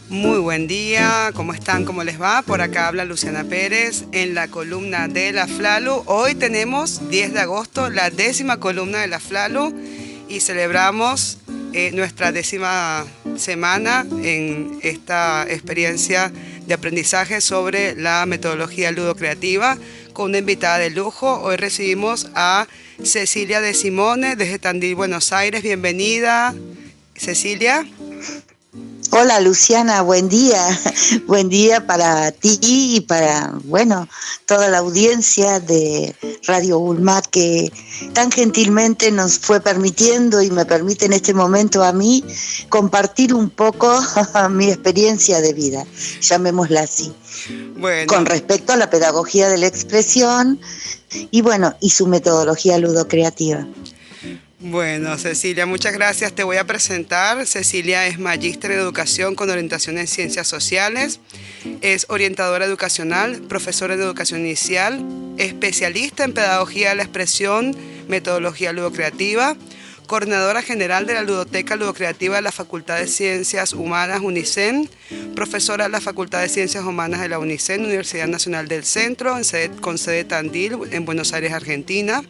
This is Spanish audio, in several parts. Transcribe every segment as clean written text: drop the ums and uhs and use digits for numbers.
Muy buen día, ¿cómo están? ¿Cómo les va? Por acá habla Luciana Pérez en la columna de la FLALU. Hoy tenemos 10 de agosto, la 10ª columna de la FLALU y celebramos nuestra 10ª semana en esta experiencia de aprendizaje sobre la metodología ludocreativa con una invitada de lujo. Hoy recibimos a Cecilia de Simone desde Tandil, Buenos Aires. Bienvenida, Cecilia. Hola Luciana, buen día. Buen día para ti y para, bueno, toda la audiencia de Radio Ulmat que tan gentilmente nos fue permitiendo y me permite en este momento a mí compartir un poco mi experiencia de vida, llamémosla así, con Bueno, respecto a la pedagogía de la expresión y bueno, y su metodología ludocreativa. Bueno, Cecilia, muchas gracias. Te voy a presentar. Cecilia es magíster en educación con orientación en ciencias sociales, es orientadora educacional, profesora de educación inicial, especialista en pedagogía de la expresión, metodología ludocreativa, coordinadora general de la Ludoteca Ludocreativa de la Facultad de Ciencias Humanas UNICEN, profesora de la Facultad de Ciencias Humanas de la UNICEN, Universidad Nacional del Centro, con sede Tandil, en Buenos Aires, Argentina.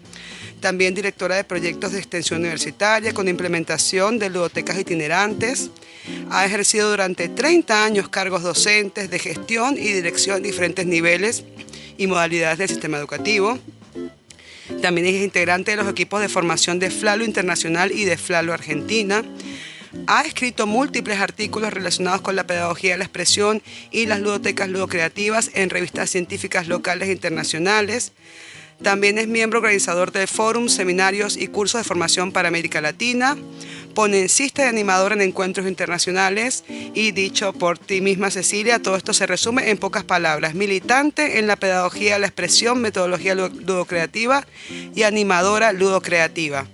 También directora de proyectos de extensión universitaria con implementación de ludotecas itinerantes. Ha ejercido durante 30 años cargos docentes de gestión y dirección en diferentes niveles y modalidades del sistema educativo. También es integrante de los equipos de formación de FLALU Internacional y de FLALU Argentina. Ha escrito múltiples artículos relacionados con la pedagogía de la expresión y las ludotecas ludocreativas en revistas científicas locales e internacionales. También es miembro organizador del Fórum, seminarios y cursos de formación para América Latina, ponencista y animador en encuentros internacionales y, dicho por ti misma, Cecilia, todo esto se resume en pocas palabras: militante en la pedagogía de la expresión, metodología ludocreativa y animadora ludocreativa.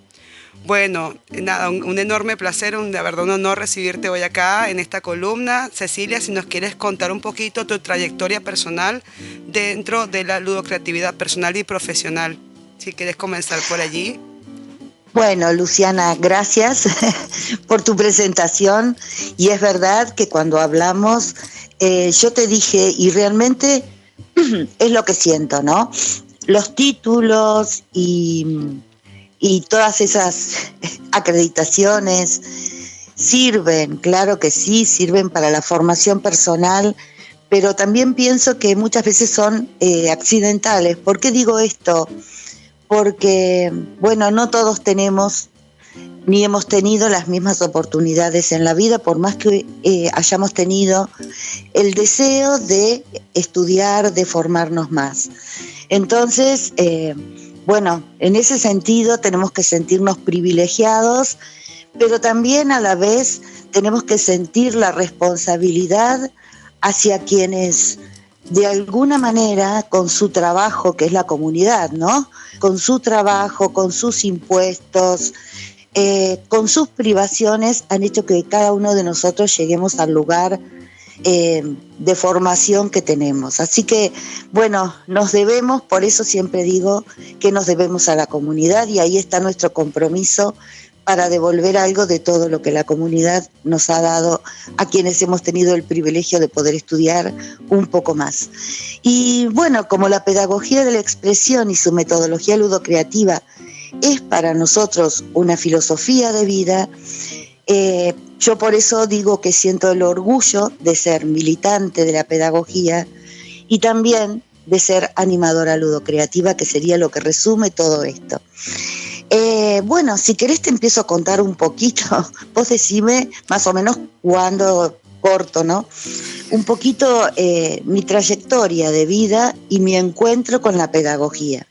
Bueno, nada, un enorme placer, de verdad un honor recibirte hoy acá en esta columna. Cecilia, si nos quieres contar un poquito tu trayectoria personal dentro de la ludocreatividad personal y profesional. Si quieres comenzar por allí. Bueno, Luciana, gracias por tu presentación. Y es verdad que cuando hablamos, yo te dije, y realmente es lo que siento, ¿no? Los títulos y todas esas acreditaciones sirven, claro que sí, sirven para la formación personal, pero también pienso que muchas veces son accidentales. ¿Por qué digo esto? Porque, bueno, no todos tenemos ni hemos tenido las mismas oportunidades en la vida, por más que hayamos tenido el deseo de estudiar, de formarnos más. Entonces, bueno, en ese sentido tenemos que sentirnos privilegiados, pero también a la vez tenemos que sentir la responsabilidad hacia quienes de alguna manera con su trabajo, que es la comunidad, ¿no? Con su trabajo, con sus impuestos, con sus privaciones, han hecho que cada uno de nosotros lleguemos al lugar de formación que tenemos. Así que, bueno, nos debemos, por eso siempre digo que nos debemos a la comunidad y ahí está nuestro compromiso para devolver algo de todo lo que la comunidad nos ha dado a quienes hemos tenido el privilegio de poder estudiar un poco más. Y bueno, como la pedagogía de la expresión y su metodología ludocreativa es para nosotros una filosofía de vida, yo por eso digo que siento el orgullo de ser militante de la pedagogía y también de ser animadora ludocreativa, que sería lo que resume todo esto. Bueno, si querés te empiezo a contar un poquito, vos decime más o menos cuándo corto, ¿no? Un poquito mi trayectoria de vida y mi encuentro con la pedagogía.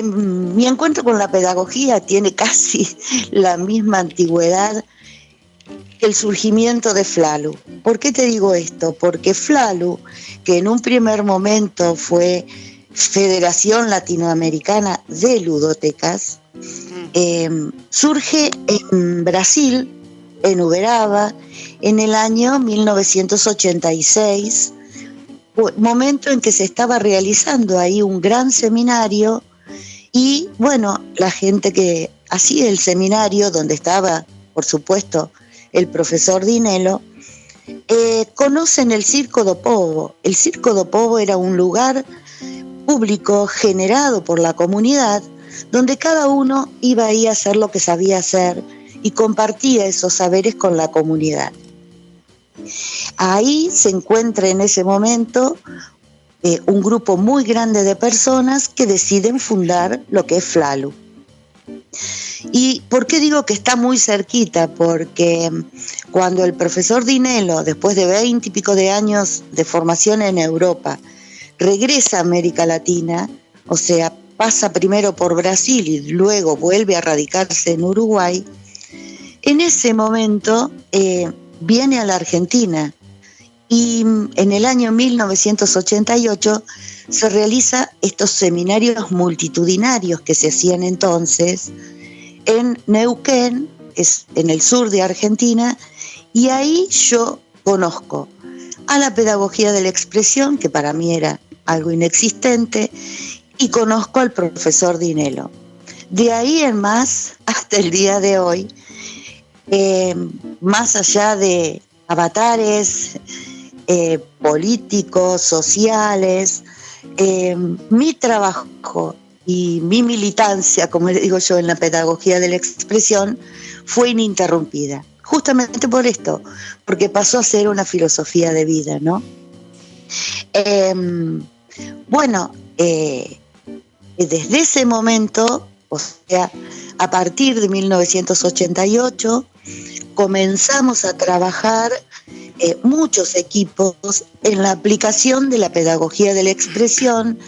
Mi encuentro con la pedagogía tiene casi la misma antigüedad que el surgimiento de FLALU. ¿Por qué te digo esto? Porque FLALU, que en un primer momento fue Federación Latinoamericana de Ludotecas, surge en Brasil, en Uberaba, en el año 1986, momento en que se estaba realizando ahí un gran seminario y, bueno, la gente que hacía el seminario, donde estaba, por supuesto, el profesor Dinello, conocen el Circo do Povo. El Circo do Povo era un lugar público generado por la comunidad, donde cada uno iba ahí a hacer lo que sabía hacer y compartía esos saberes con la comunidad. Ahí se encuentra en ese momento un grupo muy grande de personas que deciden fundar lo que es Flalu. ¿Y por qué digo que está muy cerquita? Porque cuando el profesor Dinelo, después de 20 y pico de años de formación en Europa, regresa a América Latina, o sea, pasa primero por Brasil y luego vuelve a radicarse en Uruguay, en ese momento viene a la Argentina y en el año 1988 se realiza estos seminarios multitudinarios que se hacían entonces en Neuquén, es en el sur de Argentina, y ahí yo conozco a la pedagogía de la expresión, que para mí era algo inexistente, y conozco al profesor Dinelo. De ahí en más, hasta el día de hoy, más allá de avatares políticos, sociales, mi trabajo y mi militancia, como le digo yo, en la pedagogía de la expresión, fue ininterrumpida. Justamente por esto, porque pasó a ser una filosofía de vida, ¿no? Desde ese momento, o sea, a partir de 1988, comenzamos a trabajar muchos equipos en la aplicación de la pedagogía de la expresión,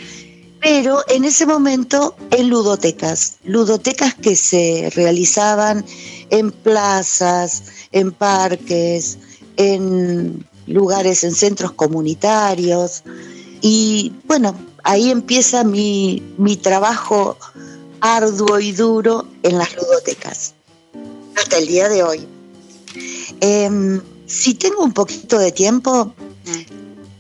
pero en ese momento en ludotecas que se realizaban en plazas, en parques, en lugares, en centros comunitarios. Y bueno, ahí empieza mi trabajo arduo y duro en las ludotecas, hasta el día de hoy. Si tengo un poquito de tiempo,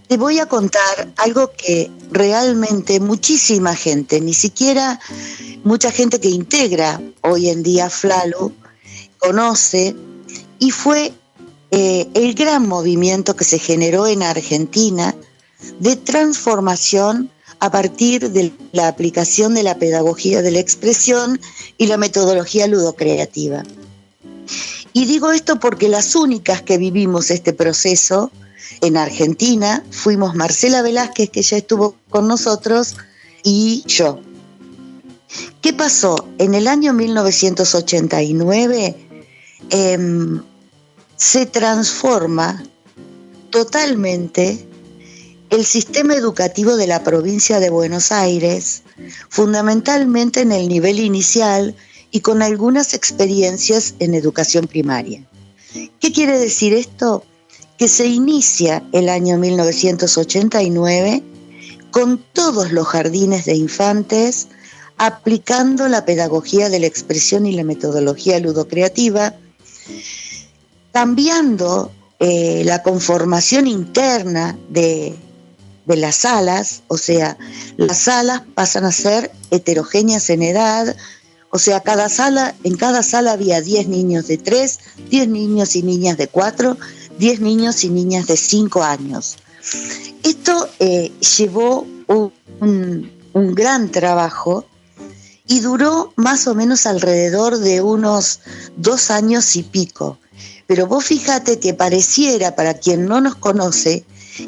te voy a contar algo que realmente muchísima gente, ni siquiera mucha gente que integra hoy en día Flalu, conoce, y fue el gran movimiento que se generó en Argentina de transformación a partir de la aplicación de la pedagogía de la expresión y la metodología ludocreativa. Y digo esto porque las únicas que vivimos este proceso en Argentina fuimos Marcela Velázquez, que ya estuvo con nosotros, y yo. ¿Qué pasó? En el año 1989 se transforma totalmente el sistema educativo de la provincia de Buenos Aires, fundamentalmente en el nivel inicial y con algunas experiencias en educación primaria. ¿Qué quiere decir esto? Que se inicia el año 1989 con todos los jardines de infantes aplicando la pedagogía de la expresión y la metodología ludocreativa, cambiando la conformación interna de las salas, o sea, las salas pasan a ser heterogéneas en edad, o sea, en cada sala había 10 niños de 3, 10 niños y niñas de 4, 10 niños y niñas de 5 años. Esto llevó un gran trabajo y duró más o menos alrededor de unos 2 años y pico. Pero vos fíjate que pareciera, para quien no nos conoce,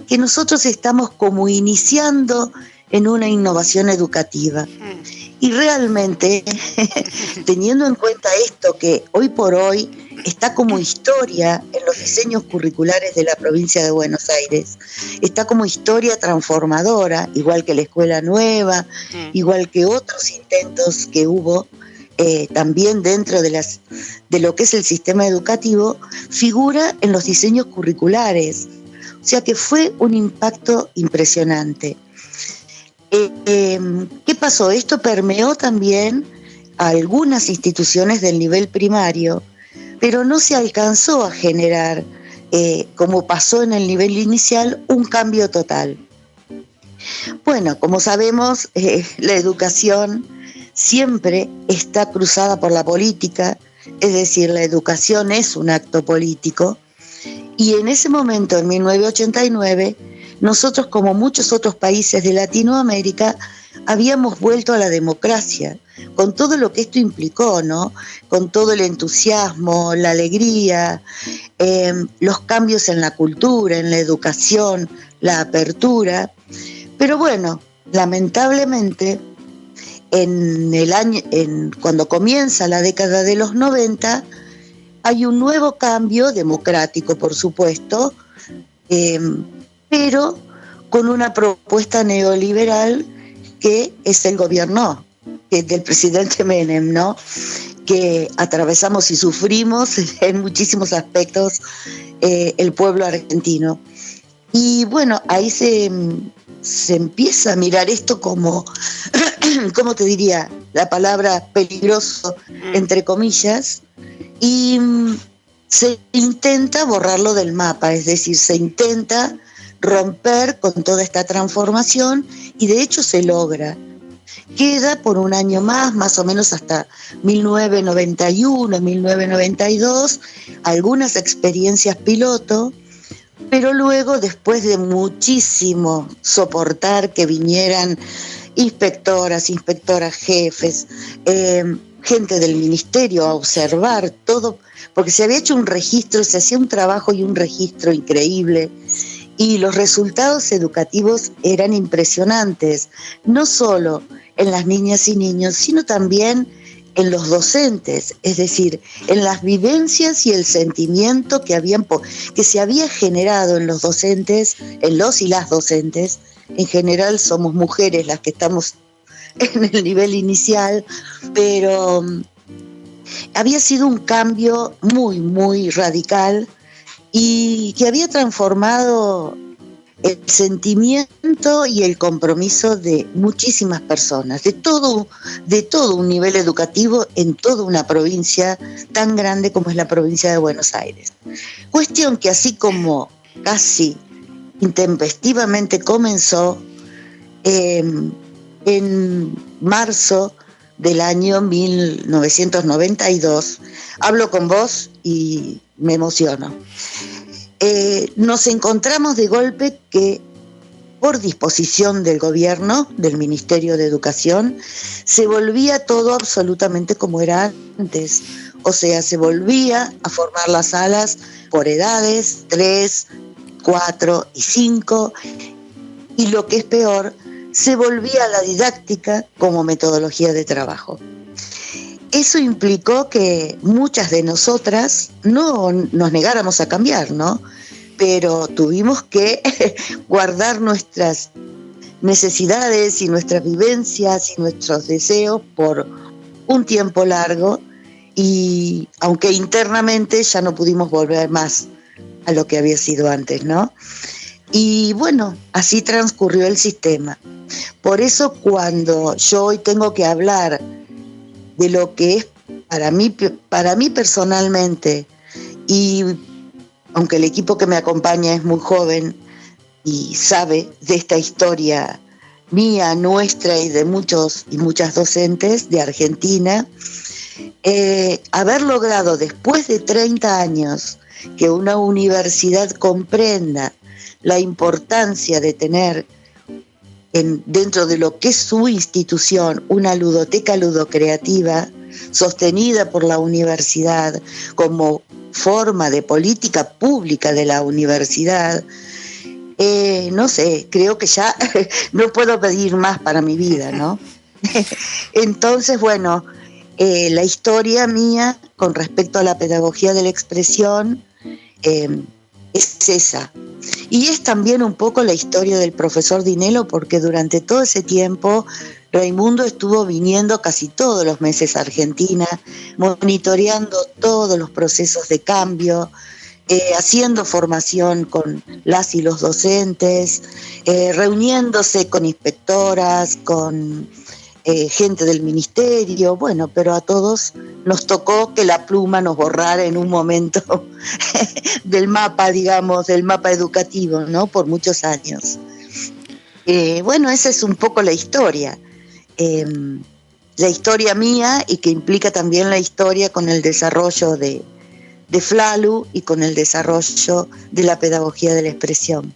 que nosotros estamos como iniciando en una innovación educativa. Y realmente, teniendo en cuenta esto que hoy por hoy está como historia en los diseños curriculares de la provincia de Buenos Aires, está como historia transformadora, igual que la escuela nueva, igual que otros intentos que hubo también dentro de lo que es el sistema educativo, figura en los diseños curriculares. O sea que fue un impacto impresionante. ¿Qué pasó? Esto permeó también a algunas instituciones del nivel primario, pero no se alcanzó a generar, como pasó en el nivel inicial, un cambio total. Bueno, como sabemos, la educación siempre está cruzada por la política, es decir, la educación es un acto político, Y en ese momento, en 1989, nosotros, como muchos otros países de Latinoamérica, habíamos vuelto a la democracia, con todo lo que esto implicó, ¿no? Con todo el entusiasmo, la alegría, los cambios en la cultura, en la educación, la apertura. Pero bueno, lamentablemente, cuando comienza la década de los 90, hay un nuevo cambio democrático, por supuesto, pero con una propuesta neoliberal que es el gobierno del presidente Menem, ¿no? Que atravesamos y sufrimos en muchísimos aspectos el pueblo argentino. Y bueno, ahí se empieza a mirar esto como, ¿cómo te diría? La palabra peligroso, entre comillas, y se intenta borrarlo del mapa, es decir, se intenta romper con toda esta transformación y de hecho se logra. Queda por un año más o menos hasta 1991, 1992, algunas experiencias piloto, pero luego, después de muchísimo soportar que vinieran inspectoras, jefes, gente del ministerio a observar todo, porque se había hecho un registro, se hacía un trabajo y un registro increíble, y los resultados educativos eran impresionantes, no solo en las niñas y niños, sino también en los docentes, es decir, en las vivencias y el sentimiento que se había generado en los docentes, en los y las docentes. En general somos mujeres las que estamos en el nivel inicial, pero había sido un cambio muy, muy radical y que había transformado el sentimiento y el compromiso de muchísimas personas, de todo un nivel educativo en toda una provincia tan grande como es la provincia de Buenos Aires. Cuestión que, así como casi intempestivamente comenzó, en marzo del año 1992, hablo con vos y me emociono. Nos encontramos de golpe que, por disposición del gobierno, del Ministerio de Educación, se volvía todo absolutamente como era antes. O sea, se volvía a formar las salas por edades, 3, 4 y 5, y lo que es peor, se volvía a la didáctica como metodología de trabajo. Eso implicó que muchas de nosotras no nos negáramos a cambiar, ¿no? Pero tuvimos que guardar nuestras necesidades y nuestras vivencias y nuestros deseos por un tiempo largo, y aunque internamente ya no pudimos volver más a lo que había sido antes, ¿no? Y bueno, así transcurrió el sistema. Por eso, cuando yo hoy tengo que hablar de lo que es para mí personalmente, y aunque el equipo que me acompaña es muy joven y sabe de esta historia mía, nuestra y de muchos y muchas docentes de Argentina, haber logrado después de 30 años que una universidad comprenda la importancia de tener dentro de lo que es su institución una ludoteca ludocreativa sostenida por la universidad como forma de política pública de la universidad, no sé, creo que ya no puedo pedir más para mi vida, ¿no? Entonces, bueno, la historia mía con respecto a la pedagogía de la expresión es esa. Y es también un poco la historia del profesor Dinelo, porque durante todo ese tiempo Raimundo estuvo viniendo casi todos los meses a Argentina, monitoreando todos los procesos de cambio, haciendo formación con las y los docentes, reuniéndose con inspectoras, con gente del ministerio, bueno, pero a todos nos tocó que la pluma nos borrara en un momento del mapa, digamos, del mapa educativo, ¿no? Por muchos años. Bueno, esa es un poco la historia mía, y que implica también la historia con el desarrollo de de FLALU y con el desarrollo de la pedagogía de la expresión.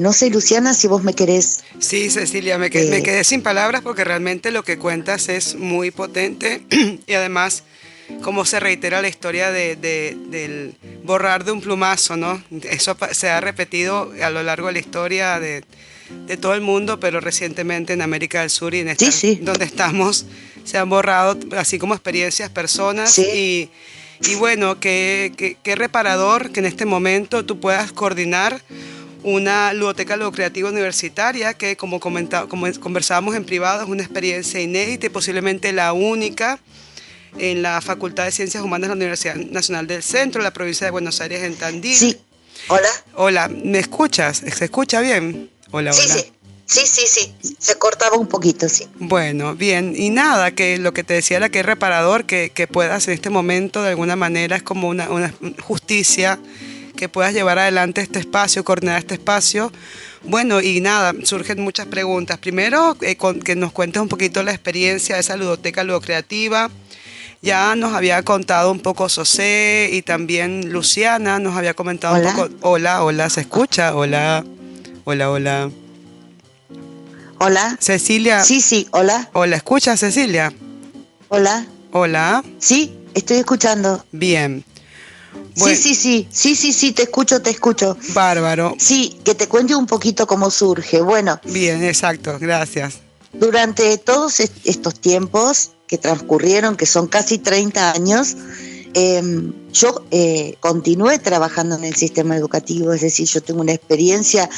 No sé, Luciana, si vos me querés... Sí, Cecilia, me quedé sin palabras porque realmente lo que cuentas es muy potente y además cómo se reitera la historia del borrar de un plumazo, ¿no? Eso se ha repetido a lo largo de la historia de todo el mundo, pero recientemente en América del Sur y en donde estamos se han borrado, así como experiencias, personas y bueno, qué reparador que en este momento tú puedas coordinar una ludoteca ludocreativa universitaria que, como conversábamos en privado, es una experiencia inédita y posiblemente la única en la Facultad de Ciencias Humanas de la Universidad Nacional del Centro, en la provincia de Buenos Aires, en Tandil. Sí, hola. Hola, ¿me escuchas? ¿Se escucha bien? Hola, sí, hola. Sí, se cortaba un poquito, sí. Bueno, bien, y nada, que lo que te decía era que es reparador que puedas en este momento, de alguna manera, es como una justicia que puedas llevar adelante este espacio, coordinar este espacio. Bueno, y nada, surgen muchas preguntas. Primero, que nos cuentes un poquito la experiencia de esa ludoteca ludocreativa. Ya nos había contado un poco José y también Luciana nos había comentado un poco. Hola, hola, ¿se escucha? Hola, hola, hola. Hola. Cecilia. Sí, hola. Hola, ¿escuchas, Cecilia? Hola. Hola. Sí, estoy escuchando. Bien. Bueno, sí, te escucho. Bárbaro. Sí, que te cuente un poquito cómo surge. Bueno. Bien, exacto, gracias. Durante todos estos tiempos que transcurrieron, que son casi 30 años, yo continué trabajando en el sistema educativo, es decir, yo tengo una experiencia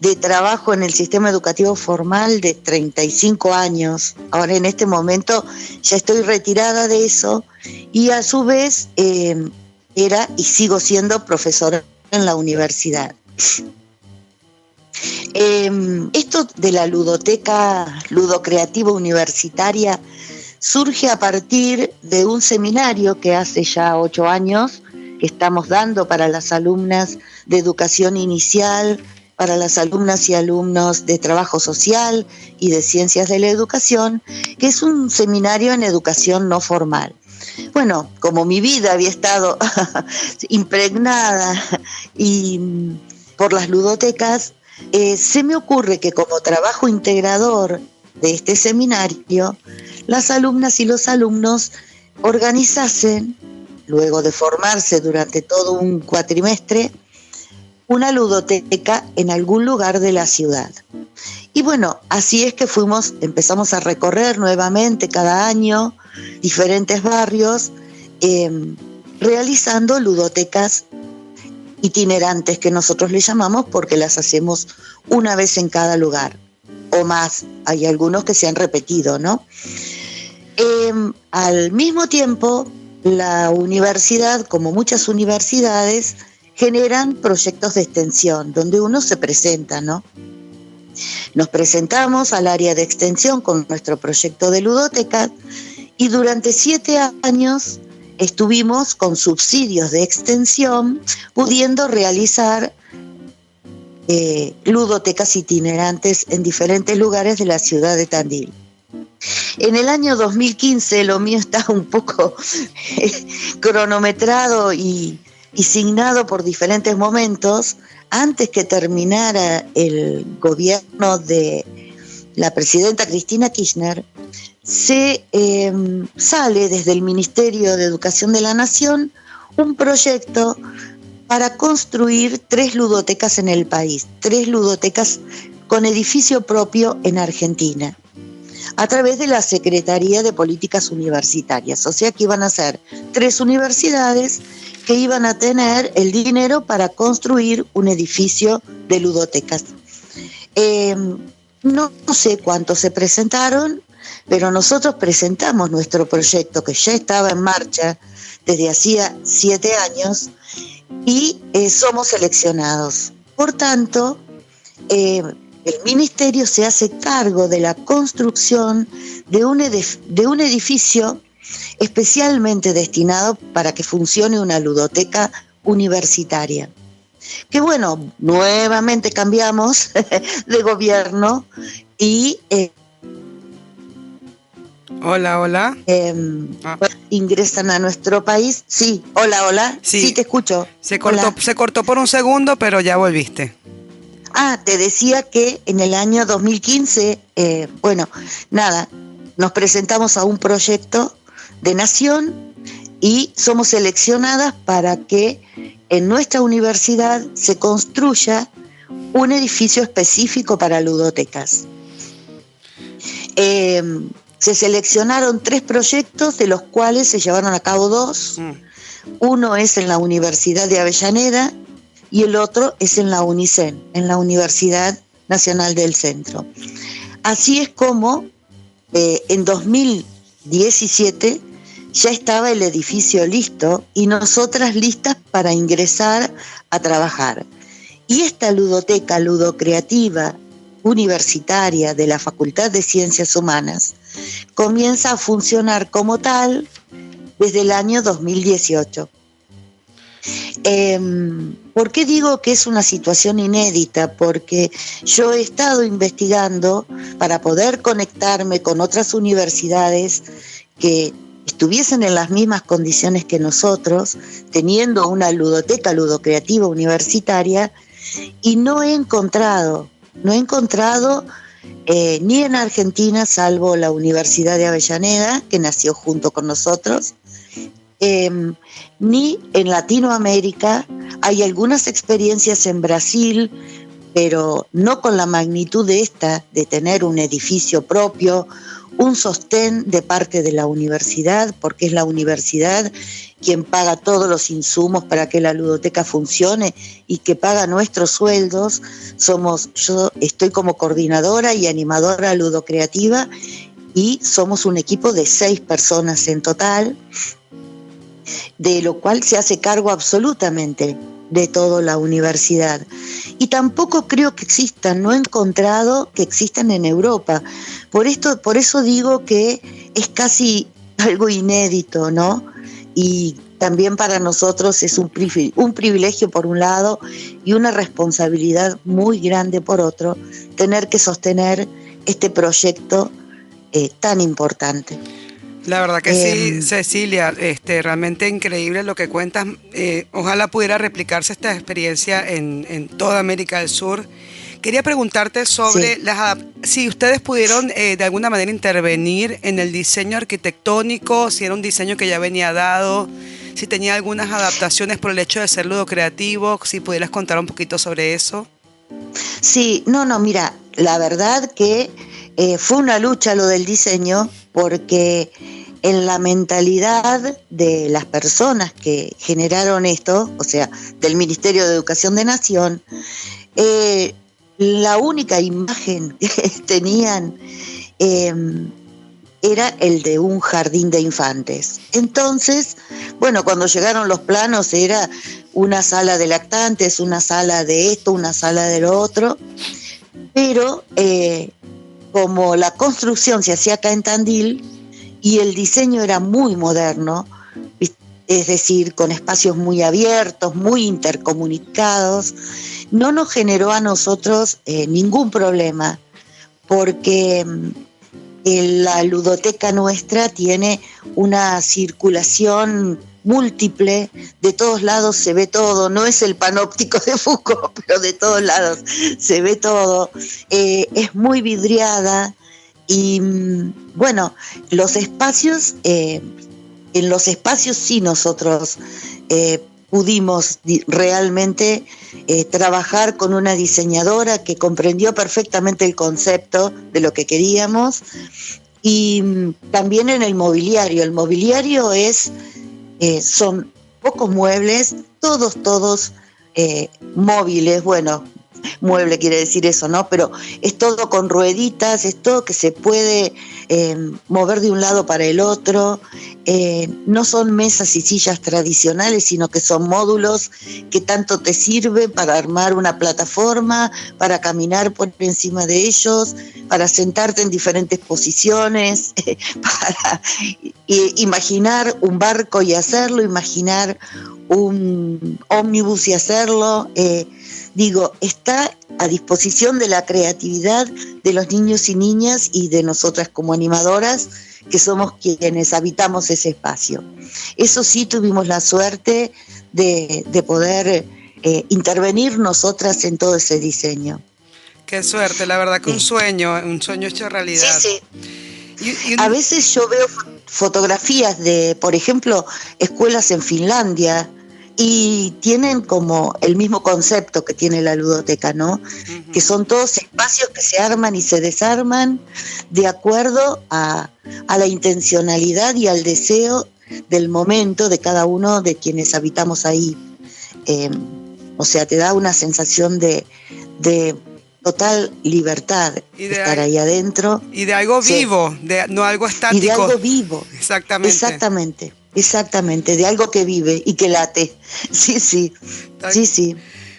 de trabajo en el sistema educativo formal de 35 años. Ahora en este momento ya estoy retirada de eso y a su vez era y sigo siendo profesora en la universidad. Esto de la ludoteca ludocreativa universitaria surge a partir de un seminario que hace ya 8 años que estamos dando para las alumnas de educación inicial, para las alumnas y alumnos de trabajo social y de ciencias de la educación, que es un seminario en educación no formal. Bueno, como mi vida había estado impregnada por las ludotecas, se me ocurre que como trabajo integrador de este seminario, las alumnas y los alumnos organizasen, luego de formarse durante todo un cuatrimestre, una ludoteca en algún lugar de la ciudad. Y bueno, así es que empezamos a recorrer nuevamente cada año diferentes barrios, realizando ludotecas itinerantes que nosotros le llamamos porque las hacemos una vez en cada lugar o más. Hay algunos que se han repetido, ¿no? Al mismo tiempo, la universidad, como muchas universidades, generan proyectos de extensión donde uno se presenta, ¿no? Nos presentamos al área de extensión con nuestro proyecto de ludoteca y durante 7 años estuvimos con subsidios de extensión pudiendo realizar ludotecas itinerantes en diferentes lugares de la ciudad de Tandil. En el año 2015 lo mío está un poco cronometrado y signado por diferentes momentos. Antes que terminara el gobierno de la presidenta Cristina Kirchner, se sale desde el Ministerio de Educación de la Nación un proyecto para construir 3 ludotecas en el país, 3 ludotecas con edificio propio en Argentina, a través de la Secretaría de Políticas Universitarias. O sea que iban a ser 3 universidades que iban a tener el dinero para construir un edificio de ludotecas. No sé cuántos se presentaron, pero nosotros presentamos nuestro proyecto que ya estaba en marcha desde hacía 7 años y somos seleccionados. Por tanto, el ministerio se hace cargo de la construcción de un edificio especialmente destinado para que funcione una ludoteca universitaria. Que bueno, nuevamente cambiamos de gobierno y... Hola. ingresan a nuestro país. Sí, hola, sí te escucho. Se cortó por un segundo, pero ya volviste. Te decía que en el año 2015, nos presentamos a un proyecto de nación y somos seleccionadas para que en nuestra universidad se construya un edificio específico para ludotecas. Se seleccionaron 3 proyectos, de los cuales se llevaron a cabo 2. Uno es en la Universidad de Avellaneda y el otro es en la UNICEN, en la Universidad Nacional del Centro. Así es como en 2017 ya estaba el edificio listo y nosotras listas para ingresar a trabajar. Y esta ludoteca ludocreativa universitaria de la Facultad de Ciencias Humanas comienza a funcionar como tal desde el año 2018. ¿Por qué digo que es una situación inédita? Porque yo he estado investigando para poder conectarme con otras universidades que estuviesen en las mismas condiciones que nosotros, teniendo una ludoteca ludocreativa universitaria, y no he encontrado ni en Argentina, salvo la Universidad de Avellaneda, que nació junto con nosotros, ni en Latinoamérica. Hay algunas experiencias en Brasil, pero no con la magnitud de esta, de tener un edificio propio, un sostén de parte de la universidad, porque es la universidad quien paga todos los insumos para que la ludoteca funcione y que paga nuestros sueldos. Yo estoy como coordinadora y animadora ludocreativa y somos un equipo de 6 personas en total, de lo cual se hace cargo absolutamente de toda la universidad. Y tampoco creo que existan, no he encontrado que existan en Europa. Por eso digo que es casi algo inédito, ¿no? Y también para nosotros es un privilegio por un lado y una responsabilidad muy grande por otro, tener que sostener este proyecto tan importante. La verdad que sí, Cecilia, realmente increíble lo que cuentas. Ojalá pudiera replicarse esta experiencia en toda América del Sur. Quería preguntarte sobre si ustedes pudieron de alguna manera intervenir en el diseño arquitectónico, si era un diseño que ya venía dado, si tenía algunas adaptaciones por el hecho de ser ludocreativo, si pudieras contar un poquito sobre eso. Sí, mira, la verdad que fue una lucha lo del diseño, porque en la mentalidad de las personas que generaron esto, o sea, del Ministerio de Educación de Nación, la única imagen que tenían era el de un jardín de infantes. Entonces, cuando llegaron los planos era una sala de lactantes, una sala de esto, una sala de lo otro, pero como la construcción se hacía acá en Tandil y el diseño era muy moderno, es decir, con espacios muy abiertos, muy intercomunicados, no nos generó a nosotros ningún problema, porque la ludoteca nuestra tiene una circulación múltiple, de todos lados se ve todo, no es el panóptico de Foucault, pero de todos lados se ve todo, es muy vidriada y los espacios, en los espacios sí nosotros pudimos realmente trabajar con una diseñadora que comprendió perfectamente el concepto de lo que queríamos, y también en el mobiliario. El mobiliario son pocos muebles, todos móviles, mueble quiere decir eso, ¿no? Pero es todo con rueditas, es todo que se puede mover de un lado para el otro. No son mesas y sillas tradicionales, sino que son módulos que tanto te sirven para armar una plataforma, para caminar por encima de ellos, para sentarte en diferentes posiciones, para imaginar un barco y hacerlo, imaginar un ómnibus y hacerlo. Está a disposición de la creatividad de los niños y niñas y de nosotras como animadoras que somos quienes habitamos ese espacio. Eso sí, tuvimos la suerte de poder intervenir nosotras en todo ese diseño. Qué suerte, la verdad que un sueño hecho realidad. Sí, sí. A veces yo veo fotografías de, por ejemplo, escuelas en Finlandia, y tienen como el mismo concepto que tiene la ludoteca, ¿no? Uh-huh. Que son todos espacios que se arman y se desarman de acuerdo a la intencionalidad y al deseo del momento de cada uno de quienes habitamos ahí. O sea, te da una sensación de total libertad estar ahí adentro. Y de algo vivo, no algo estático. Y de algo vivo. Exactamente. Exactamente, de algo que vive y que late. Sí.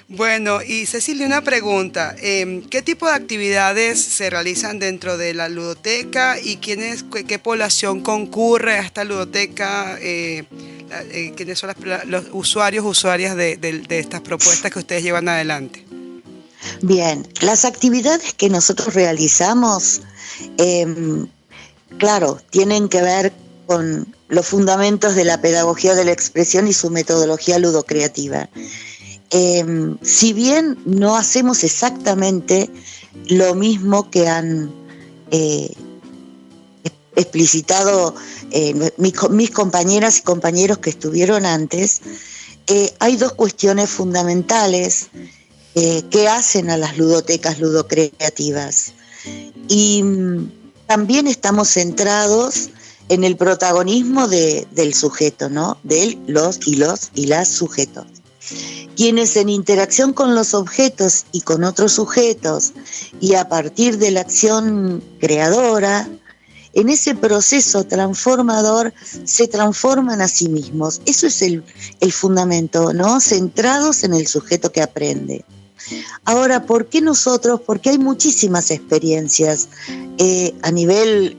Bueno, y Cecilia, una pregunta. ¿Qué tipo de actividades se realizan dentro de la ludoteca y qué población concurre a esta ludoteca? ¿Quiénes son los usuarias de estas propuestas que ustedes llevan adelante? Bien, las actividades que nosotros realizamos, claro, tienen que ver con los fundamentos de la pedagogía de la expresión y su metodología ludocreativa. Si bien no hacemos exactamente lo mismo que han explicitado mis compañeras y compañeros que estuvieron antes, hay dos cuestiones fundamentales que hacen a las ludotecas ludocreativas. Y también estamos centrados en el protagonismo del sujeto, ¿no? De los y las sujetos. Quienes en interacción con los objetos y con otros sujetos y a partir de la acción creadora, en ese proceso transformador se transforman a sí mismos. Eso es el fundamento, ¿no? Centrados en el sujeto que aprende. Ahora, ¿por qué nosotros? Porque hay muchísimas experiencias a nivel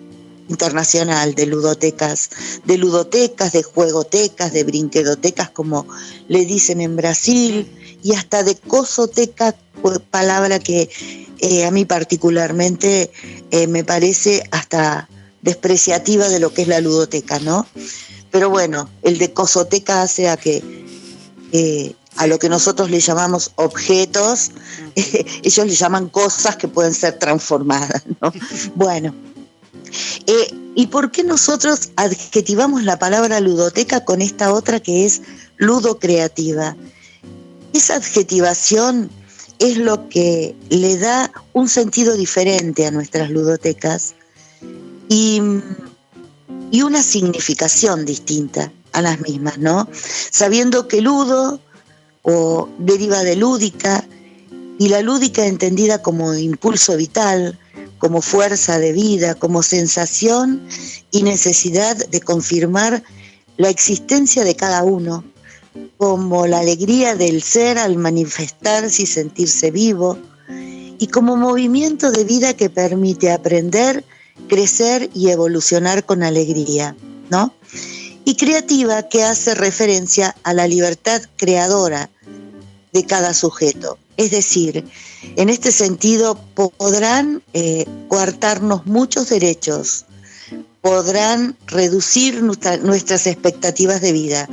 internacional de ludotecas, de juegotecas, de brinquedotecas, como le dicen en Brasil, y hasta de cosoteca, palabra que a mí particularmente me parece hasta despreciativa de lo que es la ludoteca, ¿no? Pero bueno, el de cosoteca hace a que a lo que nosotros le llamamos objetos, ellos le llaman cosas que pueden ser transformadas, ¿no? Bueno, ¿y por qué nosotros adjetivamos la palabra ludoteca con esta otra que es ludocreativa? Esa adjetivación es lo que le da un sentido diferente a nuestras ludotecas y una significación distinta a las mismas, ¿no? Sabiendo que ludo o deriva de lúdica, y la lúdica entendida como impulso vital, como fuerza de vida, como sensación y necesidad de confirmar la existencia de cada uno, como la alegría del ser al manifestarse y sentirse vivo, y como movimiento de vida que permite aprender, crecer y evolucionar con alegría, ¿no? Y creativa, que hace referencia a la libertad creadora de cada sujeto. Es decir, en este sentido podrán coartarnos muchos derechos, podrán reducir nuestras expectativas de vida,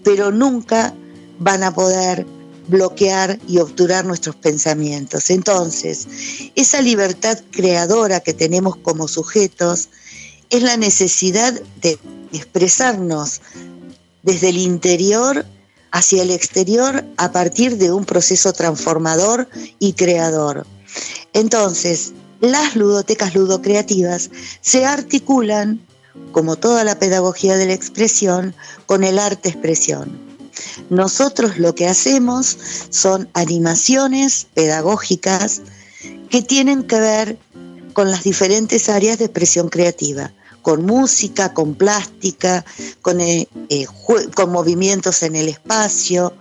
pero nunca van a poder bloquear y obturar nuestros pensamientos. Entonces, esa libertad creadora que tenemos como sujetos es la necesidad de expresarnos desde el interior hacia el exterior a partir de un proceso transformador y creador. Entonces, las ludotecas ludocreativas se articulan, como toda la pedagogía de la expresión, con el arte-expresión. Nosotros lo que hacemos son animaciones pedagógicas que tienen que ver con las diferentes áreas de expresión creativa, con música, con plástica, con movimientos en el espacio,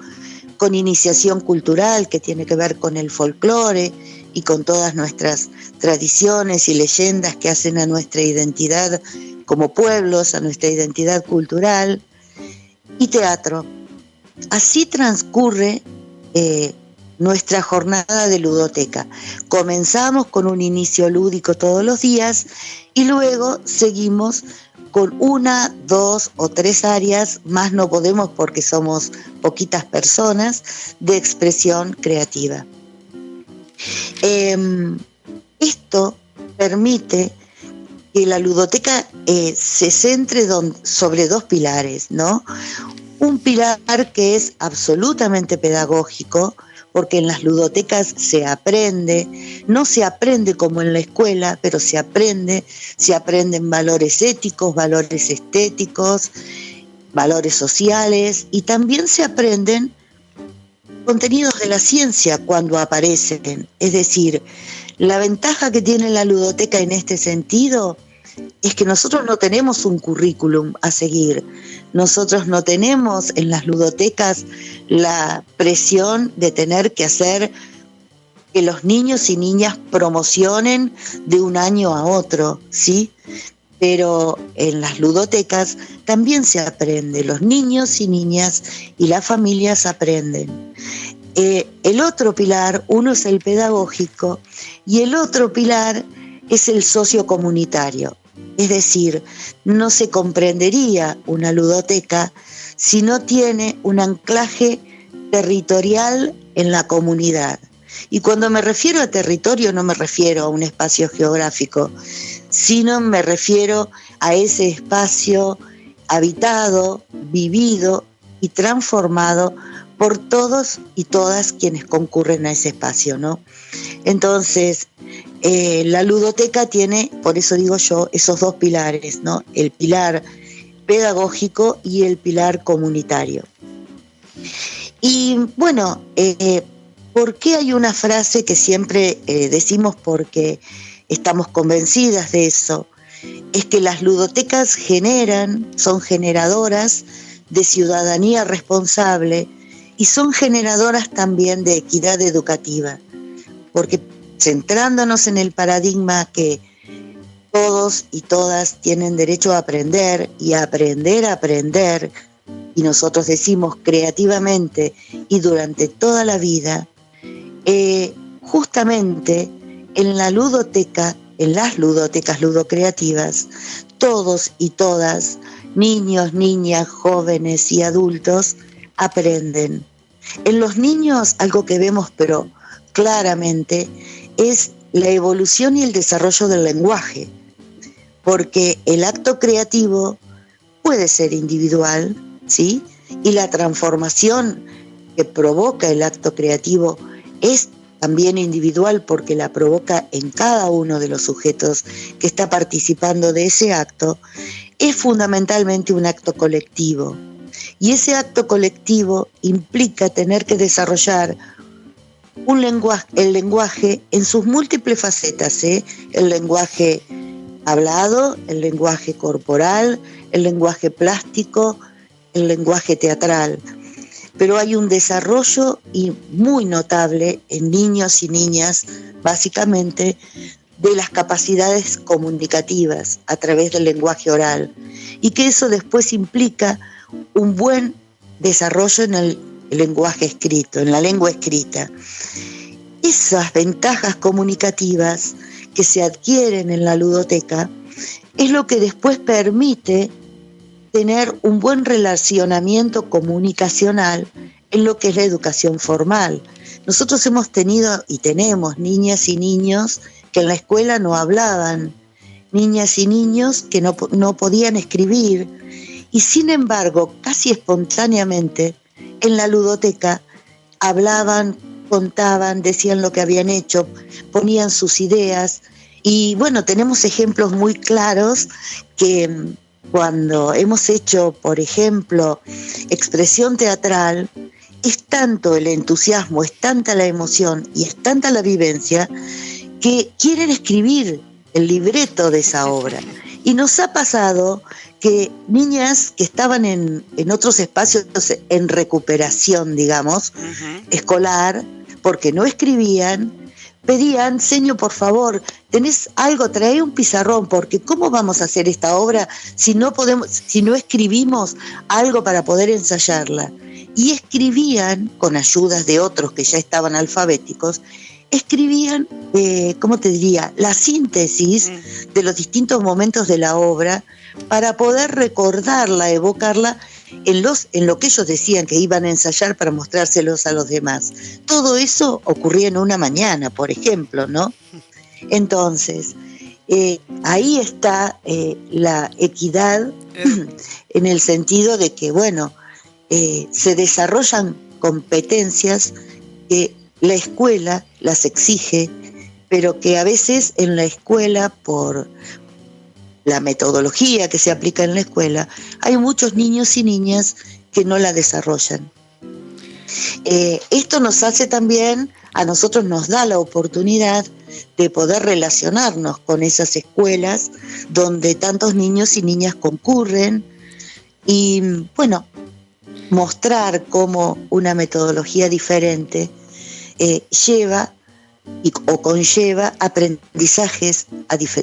con iniciación cultural que tiene que ver con el folclore y con todas nuestras tradiciones y leyendas que hacen a nuestra identidad como pueblos, a nuestra identidad cultural, y teatro. Así transcurre nuestra jornada de ludoteca. Comenzamos con un inicio lúdico todos los días y luego seguimos con 1, 2 o 3 áreas, más no podemos porque somos poquitas personas, de expresión creativa. Esto permite que la ludoteca se centre sobre 2 pilares, ¿no? Un pilar que es absolutamente pedagógico, porque en las ludotecas se aprende, no se aprende como en la escuela, pero se aprenden valores éticos, valores estéticos, valores sociales, y también se aprenden contenidos de la ciencia cuando aparecen. Es decir, la ventaja que tiene la ludoteca en este sentido es que nosotros no tenemos un currículum a seguir. Nosotros no tenemos en las ludotecas la presión de tener que hacer que los niños y niñas promocionen de un año a otro, ¿sí? Pero en las ludotecas también se aprende, los niños y niñas y las familias aprenden. El otro pilar, uno es el pedagógico y el otro pilar es el sociocomunitario. Es decir, no se comprendería una ludoteca si no tiene un anclaje territorial en la comunidad. Y cuando me refiero a territorio no me refiero a un espacio geográfico, sino me refiero a ese espacio habitado, vivido y transformado por todos y todas quienes concurren a ese espacio, ¿no? Entonces, la ludoteca tiene, por eso digo yo, esos 2 pilares, ¿no? El pilar pedagógico y el pilar comunitario. Y bueno, ¿por qué hay una frase que siempre decimos porque estamos convencidas de eso? Es que las ludotecas son generadoras de ciudadanía responsable y son generadoras también de equidad educativa, porque centrándonos en el paradigma que todos y todas tienen derecho a aprender y a aprender, y nosotros decimos creativamente y durante toda la vida, justamente en la ludoteca, en las ludotecas ludocreativas, todos y todas, niños, niñas, jóvenes y adultos, aprenden. En los niños, algo que vemos pero claramente, es la evolución y el desarrollo del lenguaje, porque el acto creativo puede ser individual, ¿sí? Y la transformación que provoca el acto creativo es también individual porque la provoca en cada uno de los sujetos que está participando de ese acto, es fundamentalmente un acto colectivo. Y ese acto colectivo implica tener que desarrollar el lenguaje en sus múltiples facetas, el lenguaje hablado, el lenguaje corporal, el lenguaje plástico, el lenguaje teatral. Pero hay un desarrollo muy notable en niños y niñas, básicamente, de las capacidades comunicativas a través del lenguaje oral, y que eso después implica un buen desarrollo en el lenguaje escrito, en la lengua escrita. Esas ventajas comunicativas que se adquieren en la ludoteca es lo que después permite tener un buen relacionamiento comunicacional en lo que es la educación formal. Nosotros hemos tenido y tenemos niñas y niños que en la escuela no hablaban, niñas y niños que no podían escribir, y sin embargo, casi espontáneamente, en la ludoteca hablaban, contaban, decían lo que habían hecho, ponían sus ideas, y bueno, tenemos ejemplos muy claros que cuando hemos hecho, por ejemplo, expresión teatral, es tanto el entusiasmo, es tanta la emoción y es tanta la vivencia que quieren escribir el libreto de esa obra. Y nos ha pasado que niñas que estaban en otros espacios en recuperación, digamos, escolar, porque no escribían, pedían, señor, por favor, ¿tenés algo? Trae un pizarrón, porque ¿cómo vamos a hacer esta obra si no escribimos algo para poder ensayarla? Y escribían, con ayudas de otros que ya estaban alfabéticos, escribían, ¿cómo te diría?, la síntesis de los distintos momentos de la obra para poder recordarla, evocarla en lo que ellos decían que iban a ensayar para mostrárselos a los demás. Todo eso ocurría en una mañana, por ejemplo, ¿no? Entonces, ahí está la equidad en el sentido de que, bueno, se desarrollan competencias que la escuela las exige, pero que a veces en la escuela, por la metodología que se aplica en la escuela, hay muchos niños y niñas que no la desarrollan. Esto nos hace también, a nosotros nos da la oportunidad de poder relacionarnos con esas escuelas donde tantos niños y niñas concurren y, bueno, mostrar cómo una metodología diferente lleva o conlleva aprendizajes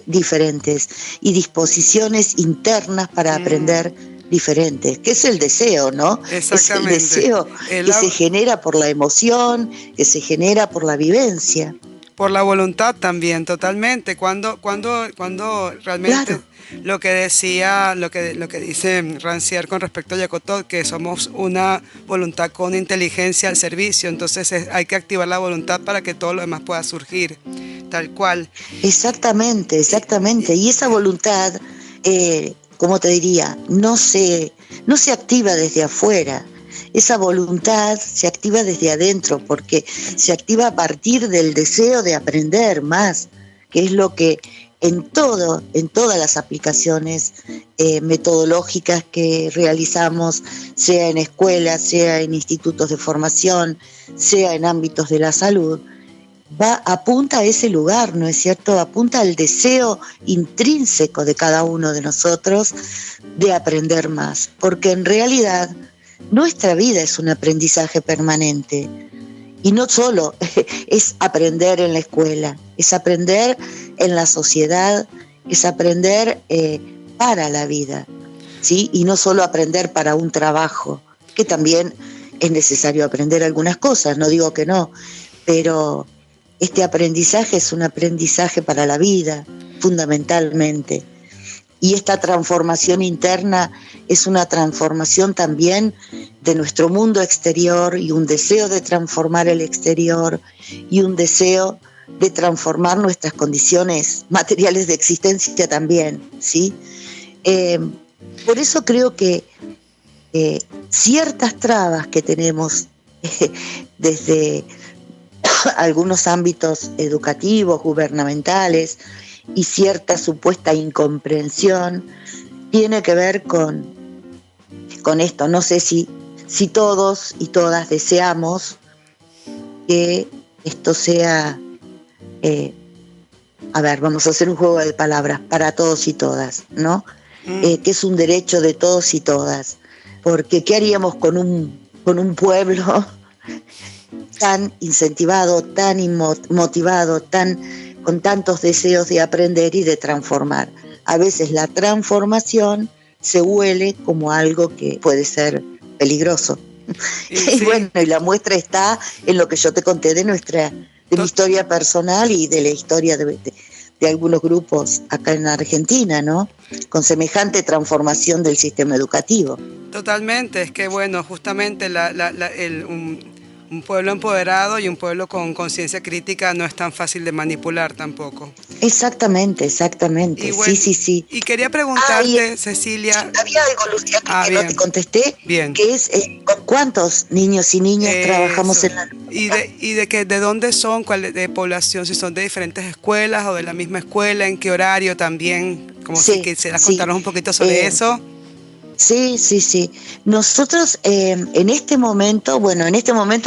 diferentes y disposiciones internas para aprender diferentes, que es el deseo, ¿no? Exactamente. Es el deseo que se genera por la emoción, que se genera por la vivencia. Por la voluntad también, totalmente. Cuando realmente, claro, lo que decía, lo que dice Rancière con respecto a Jacotot, que somos una voluntad con inteligencia al servicio, entonces hay que activar la voluntad para que todo lo demás pueda surgir, tal cual. Exactamente. Y esa voluntad, ¿cómo te diría? No se activa desde afuera. Esa voluntad se activa desde adentro, porque se activa a partir del deseo de aprender más, que es lo que en todas las aplicaciones metodológicas que realizamos, sea en escuelas, sea en institutos de formación, sea en ámbitos de la salud, apunta a ese lugar, ¿no es cierto? Apunta al deseo intrínseco de cada uno de nosotros de aprender más, porque en realidad nuestra vida es un aprendizaje permanente y no solo es aprender en la escuela, es aprender en la sociedad, es aprender para la vida, ¿sí? Y no solo aprender para un trabajo, que también es necesario aprender algunas cosas, no digo que no, pero este aprendizaje es un aprendizaje para la vida, fundamentalmente. Y esta transformación interna es una transformación también de nuestro mundo exterior y un deseo de transformar el exterior y un deseo de transformar nuestras condiciones materiales de existencia también, ¿sí? Por eso creo que ciertas trabas que tenemos desde algunos ámbitos educativos, gubernamentales, y cierta supuesta incomprensión tiene que ver con esto. No sé si todos y todas deseamos que esto sea, vamos a hacer un juego de palabras, para todos y todas, ¿no? Que es un derecho de todos y todas, porque ¿qué haríamos con un pueblo tan incentivado, tan motivado, con tantos deseos de aprender y de transformar? A veces la transformación se huele como algo que puede ser peligroso. Y bueno, y la muestra está en lo que yo te conté de mi historia personal y de la historia de algunos grupos acá en Argentina, ¿no? Con semejante transformación del sistema educativo. Totalmente, es que bueno, justamente un pueblo empoderado y un pueblo con conciencia crítica no es tan fácil de manipular tampoco. Exactamente. Y bueno, sí. Y quería preguntarte, Cecilia... Había algo, Luciana, que no te contesté, que es ¿con cuántos niños y niñas trabajamos en la... Y de dónde son, cuál de población, si son de diferentes escuelas o de la misma escuela, en qué horario también, como si quisieras contarnos un poquito sobre eso. Sí. Nosotros en este momento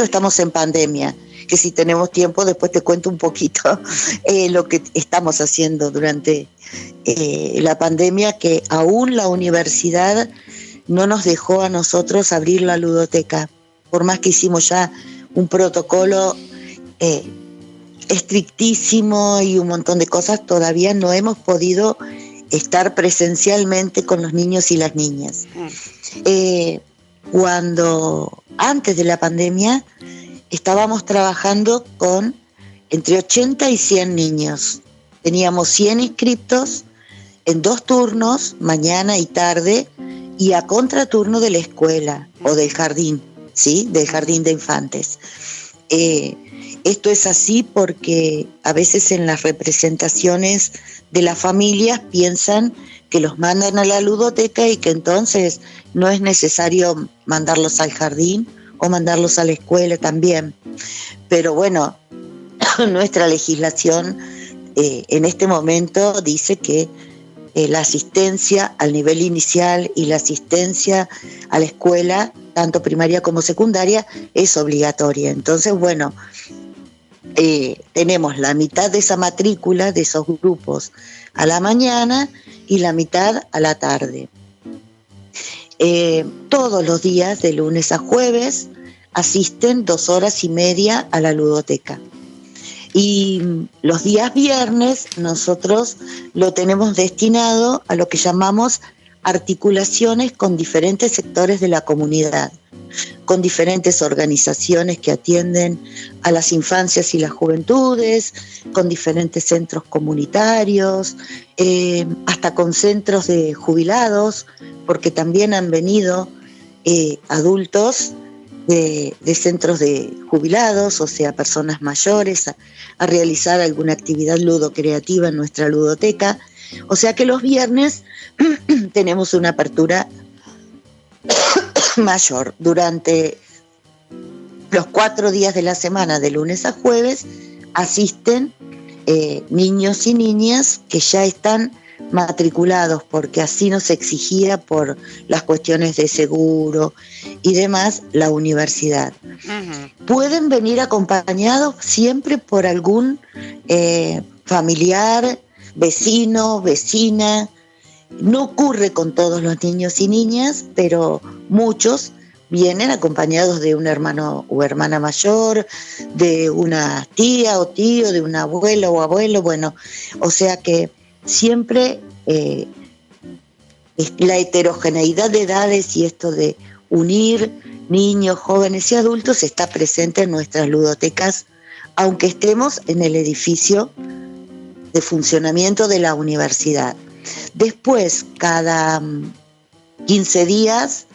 estamos en pandemia, que si tenemos tiempo después te cuento un poquito lo que estamos haciendo durante la pandemia, que aún la universidad no nos dejó a nosotros abrir la ludoteca, por más que hicimos ya un protocolo estrictísimo y un montón de cosas, todavía no hemos podido estar presencialmente con los niños y las niñas. Cuando antes de la pandemia estábamos trabajando con entre 80 y 100 niños. Teníamos 100 inscriptos en 2 turnos, mañana y tarde, y a contraturno de la escuela o del jardín, ¿sí? Del jardín de infantes. Esto es así porque a veces en las representaciones de las familias piensan que los mandan a la ludoteca y que entonces no es necesario mandarlos al jardín o mandarlos a la escuela también. Pero bueno, nuestra legislación en este momento dice que la asistencia al nivel inicial y la asistencia a la escuela, tanto primaria como secundaria, es obligatoria. Entonces, bueno, tenemos la mitad de esa matrícula, de esos grupos, a la mañana y la mitad a la tarde. Todos los días, de lunes a jueves, asisten 2 horas y media a la ludoteca. Y los días viernes nosotros lo tenemos destinado a lo que llamamos articulaciones con diferentes sectores de la comunidad, con diferentes organizaciones que atienden a las infancias y las juventudes, con diferentes centros comunitarios, hasta con centros de jubilados, porque también han venido adultos de centros de jubilados, o sea, personas mayores, a realizar alguna actividad ludocreativa en nuestra ludoteca. O sea que los viernes tenemos una apertura mayor. Durante los 4 días de la semana, de lunes a jueves, asisten niños y niñas que ya están matriculados, porque así nos exigía por las cuestiones de seguro y demás la universidad. Uh-huh. Pueden venir acompañados siempre por algún familiar, vecino, vecina. No ocurre con todos los niños y niñas, pero muchos vienen acompañados de un hermano o hermana mayor, de una tía o tío, de un abuelo o abuelo, bueno, o sea que siempre la heterogeneidad de edades y esto de unir niños, jóvenes y adultos está presente en nuestras ludotecas, aunque estemos en el edificio de funcionamiento de la universidad. Después, cada 15 días,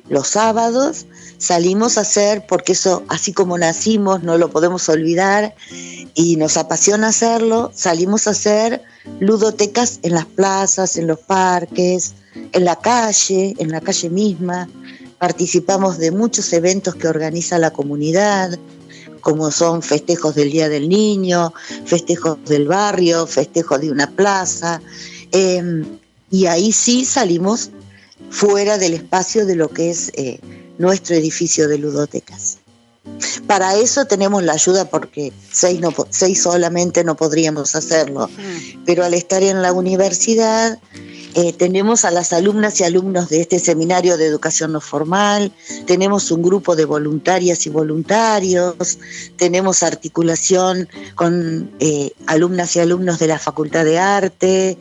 los sábados, salimos a hacer, porque eso, así como nacimos, no lo podemos olvidar y nos apasiona hacerlo, salimos a hacer ludotecas en las plazas, en los parques, en la calle misma. Participamos de muchos eventos que organiza la comunidad, como son festejos del Día del Niño, festejos del barrio, festejos de una plaza, y ahí sí salimos fuera del espacio de lo que es nuestro edificio de ludotecas. Para eso tenemos la ayuda, porque 6 solamente no podríamos hacerlo, pero al estar en la universidad tenemos a las alumnas y alumnos de este seminario de educación no formal, tenemos un grupo de voluntarias y voluntarios, tenemos articulación con alumnas y alumnos de la Facultad de Arte,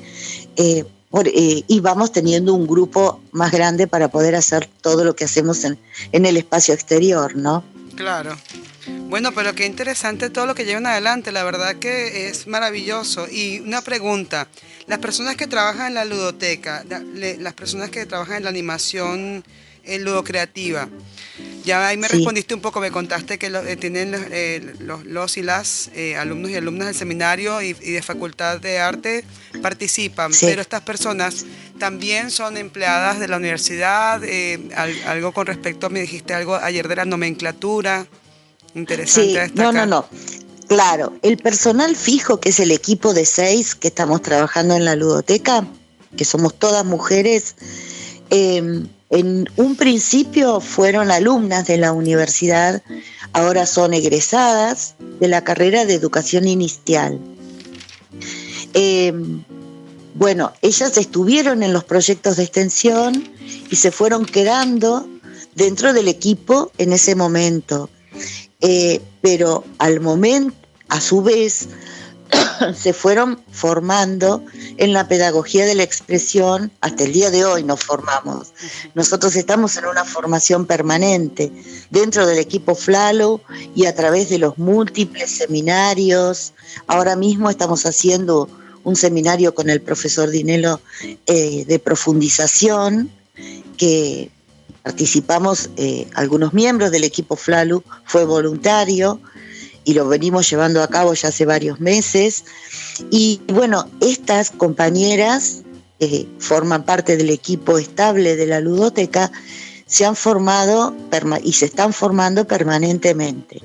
y vamos teniendo un grupo más grande para poder hacer todo lo que hacemos en el espacio exterior, ¿no? Claro. Bueno, pero qué interesante todo lo que llevan adelante, la verdad que es maravilloso. Y una pregunta, las personas que trabajan en la ludoteca, las personas que trabajan en la animación ludocreativa, ya ahí me respondiste un poco, me contaste que tienen los y las alumnos y alumnas del seminario y de Facultad de Arte participan, sí. Pero estas personas también son empleadas de la universidad, algo con respecto, me dijiste algo ayer de la nomenclatura, interesante destacar. No, claro, el personal fijo, que es el equipo de 6 que estamos trabajando en la ludoteca, que somos todas mujeres, en un principio fueron alumnas de la universidad, ahora son egresadas de la carrera de educación inicial. Bueno, ellas estuvieron en los proyectos de extensión y se fueron quedando dentro del equipo en ese momento. Pero al momento, a su vez, se fueron formando en la pedagogía de la expresión. Hasta el día de hoy nos formamos. Nosotros estamos en una formación permanente dentro del equipo FLALU y a través de los múltiples seminarios. Ahora mismo estamos haciendo un seminario con el profesor Dinelo de profundización, que participamos algunos miembros del equipo FLALU, fue voluntario y lo venimos llevando a cabo ya hace varios meses. Y bueno, estas compañeras forman parte del equipo estable de la ludoteca, se han formado y se están formando permanentemente.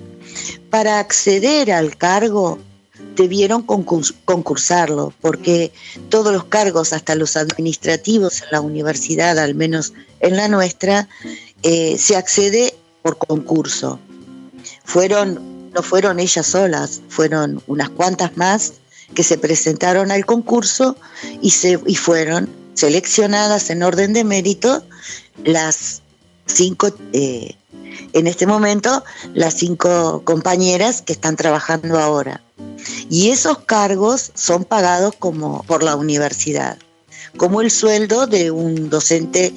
Para acceder al cargo debieron concursarlo, porque todos los cargos, hasta los administrativos en la universidad, al menos en la nuestra, se accede por concurso. No fueron ellas solas, fueron unas cuantas más que se presentaron al concurso y fueron seleccionadas en orden de mérito las 5, en este momento, las 5 compañeras que están trabajando ahora. Y esos cargos son pagados por la universidad, como el sueldo de un docente.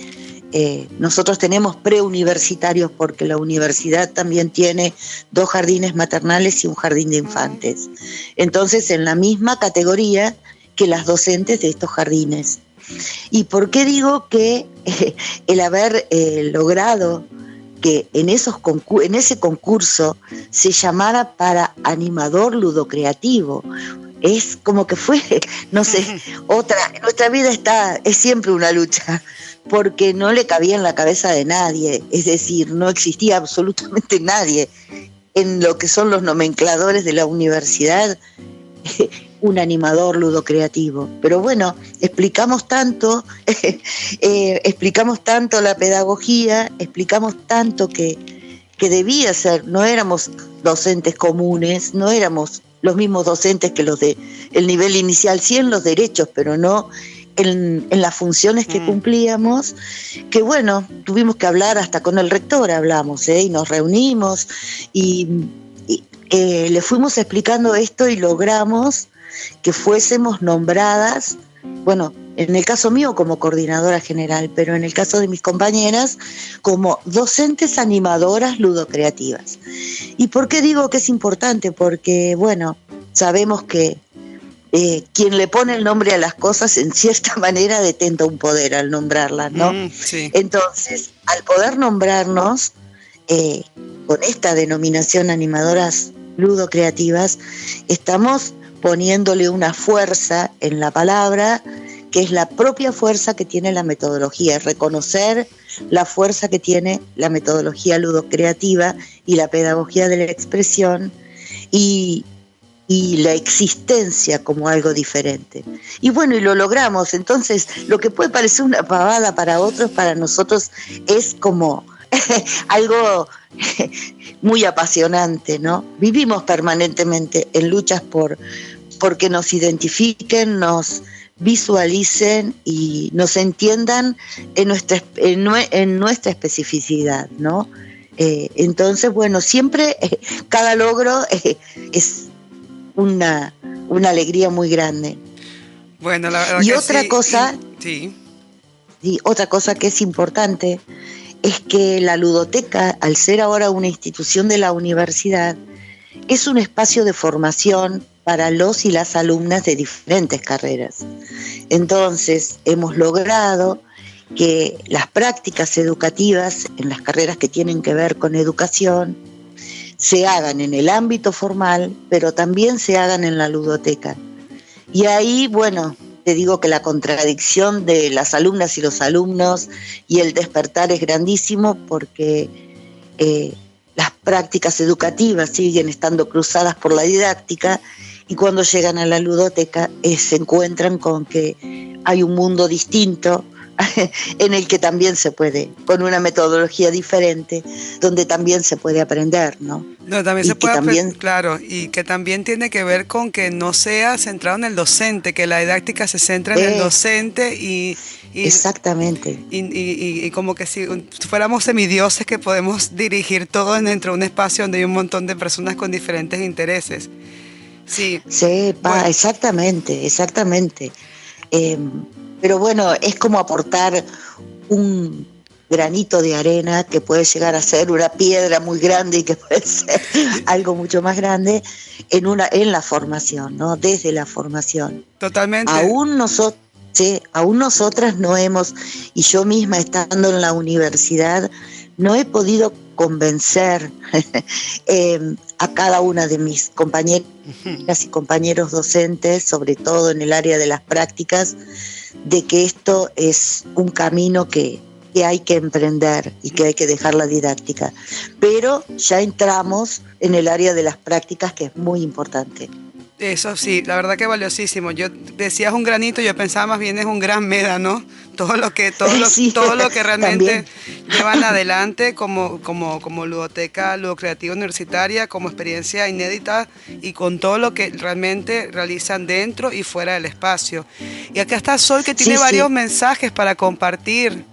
Nosotros tenemos preuniversitarios porque la universidad también tiene 2 jardines maternales y un jardín de infantes. Entonces, en la misma categoría que las docentes de estos jardines. ¿Y por qué digo que el haber logrado que en ese concurso se llamara para animador ludocreativo? Es como que fue, no sé, nuestra vida es siempre una lucha, porque no le cabía en la cabeza de nadie, es decir, no existía absolutamente nadie en lo que son los nomencladores de la universidad, un animador ludocreativo. Pero bueno, explicamos tanto la pedagogía, explicamos tanto que debía ser, no éramos docentes comunes, no éramos los mismos docentes que los de el nivel inicial, sí en los derechos, pero no en las funciones que cumplíamos, que bueno, tuvimos que hablar hasta con el rector, hablamos, y nos reunimos y le fuimos explicando esto y logramos que fuésemos nombradas, bueno, en el caso mío como coordinadora general, pero en el caso de mis compañeras como docentes animadoras ludocreativas. ¿Y por qué digo que es importante? Porque, bueno, sabemos que quien le pone el nombre a las cosas en cierta manera detenta un poder al nombrarlas, ¿no? Sí. Entonces, al poder nombrarnos con esta denominación animadoras ludocreativas, estamos poniéndole una fuerza en la palabra, que es la propia fuerza que tiene la metodología, reconocer la fuerza que tiene la metodología ludocreativa y la pedagogía de la expresión y la existencia como algo diferente. Y bueno, y lo logramos. Entonces, lo que puede parecer una pavada para otros, para nosotros es como algo muy apasionante, ¿no? Vivimos permanentemente en luchas porque nos identifiquen, nos visualicen y nos entiendan en nuestra especificidad, ¿no? Entonces, bueno, siempre cada logro es una alegría muy grande. Bueno, la verdad y que otra sí, cosa, sí. y otra cosa que es importante es que la ludoteca, al ser ahora una institución de la universidad, es un espacio de formación para los y las alumnas de diferentes carreras. Entonces, hemos logrado que las prácticas educativas en las carreras que tienen que ver con educación se hagan en el ámbito formal, pero también se hagan en la ludoteca. Y ahí, bueno, te digo que la contradicción de las alumnas y los alumnos y el despertar es grandísimo porque las prácticas educativas siguen estando cruzadas por la didáctica y cuando llegan a la ludoteca se encuentran con que hay un mundo distinto en el que también se puede, con una metodología diferente, donde también se puede aprender, ¿no? No, también y se puede también, claro, y que también tiene que ver con que no sea centrado en el docente, que la didáctica se centra en el docente exactamente. Y como que si fuéramos semidioses que podemos dirigir todo dentro de un espacio donde hay un montón de personas con diferentes intereses. Sí. Sepa, exactamente. Pero bueno, es como aportar un granito de arena que puede llegar a ser una piedra muy grande y que puede ser algo mucho más grande en la formación, ¿no? Desde la formación. Totalmente. Aún nosotras no hemos, y yo misma estando en la universidad, no he podido convencer a cada una de mis compañeras y compañeros docentes, sobre todo en el área de las prácticas, de que esto es un camino que hay que emprender y que hay que dejar la didáctica. Pero ya entramos en el área de las prácticas, que es muy importante. Eso sí, la verdad que valiosísimo. Yo decías un granito, yo pensaba más bien es un gran médano. Sí, todo lo que realmente también. llevan adelante como ludoteca, ludocreativa universitaria, como experiencia inédita y con todo lo que realmente realizan dentro y fuera del espacio. Y acá está Sol, que tiene varios mensajes para compartir.